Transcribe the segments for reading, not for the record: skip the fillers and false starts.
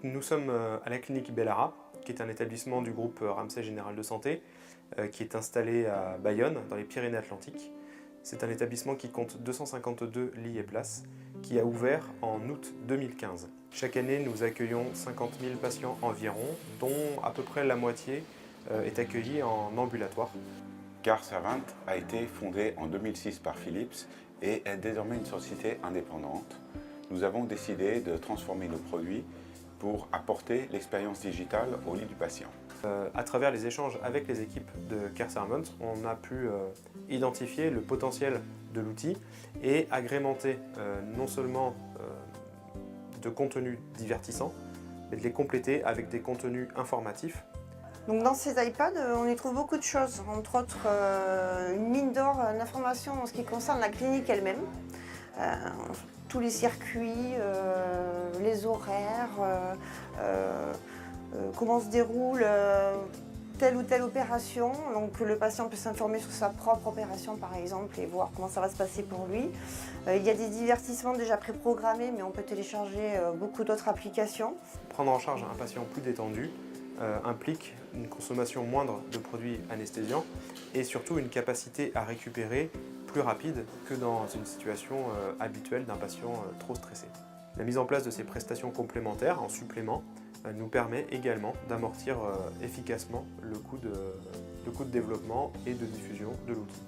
Nous sommes à la clinique Bellara, qui est un établissement du groupe Ramsay Général de Santé, qui est installé à Bayonne, dans les Pyrénées-Atlantiques. C'est un établissement qui compte 252 lits et places, qui a ouvert en août 2015. Chaque année, nous accueillons 50 000 patients environ, dont à peu près la moitié est accueillie en ambulatoire. CareServant a été fondé en 2006 par Philips et est désormais une société indépendante. Nous avons décidé de transformer nos produits pour apporter l'expérience digitale au lit du patient. À travers les échanges avec les équipes de CareServant, on a pu identifier le potentiel de l'outil et agrémenter non seulement de contenus divertissants, mais de les compléter avec des contenus informatifs. Donc dans ces iPads, on y trouve beaucoup de choses, entre autres une mine d'or d'informations en ce qui concerne la clinique elle-même, tous les circuits, les horaires, comment se déroule telle ou telle opération. Donc le patient peut s'informer sur sa propre opération par exemple et voir comment ça va se passer pour lui. Il y a des divertissements déjà préprogrammés, mais on peut télécharger beaucoup d'autres applications. Prendre en charge un patient plus détendu implique une consommation moindre de produits anesthésiants et surtout une capacité à récupérer plus rapide que dans une situation habituelle d'un patient trop stressé. La mise en place de ces prestations complémentaires en supplément nous permet également d'amortir efficacement le coût de développement et de diffusion de l'outil.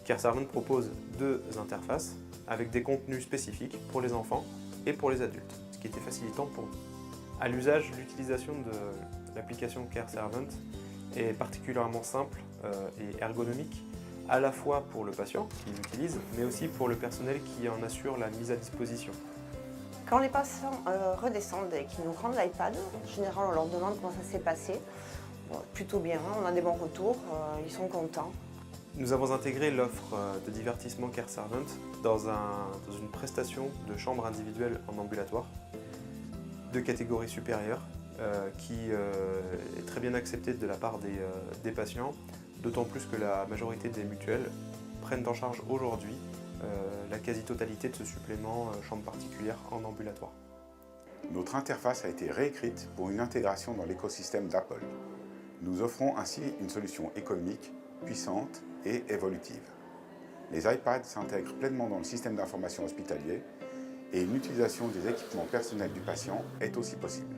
CareServant propose deux interfaces avec des contenus spécifiques pour les enfants et pour les adultes, ce qui était facilitant pour nous. À l'usage, l'utilisation de l'application CareServant est particulièrement simple et ergonomique, à la fois pour le patient qui l'utilise, mais aussi pour le personnel qui en assure la mise à disposition. Quand les patients redescendent et qu'ils nous rendent l'iPad, en général on leur demande comment ça s'est passé. Bon, plutôt bien, on a des bons retours, ils sont contents. Nous avons intégré l'offre de divertissement CareServant dans une prestation de chambre individuelle en ambulatoire de catégorie supérieure qui est très bien acceptée de la part des patients, d'autant plus que la majorité des mutuelles prennent en charge aujourd'hui la quasi-totalité de ce supplément chambre particulière en ambulatoire. Notre interface a été réécrite pour une intégration dans l'écosystème d'Apple. Nous offrons ainsi une solution économique, puissante et évolutive. Les iPads s'intègrent pleinement dans le système d'information hospitalier et une utilisation des équipements personnels du patient est aussi possible.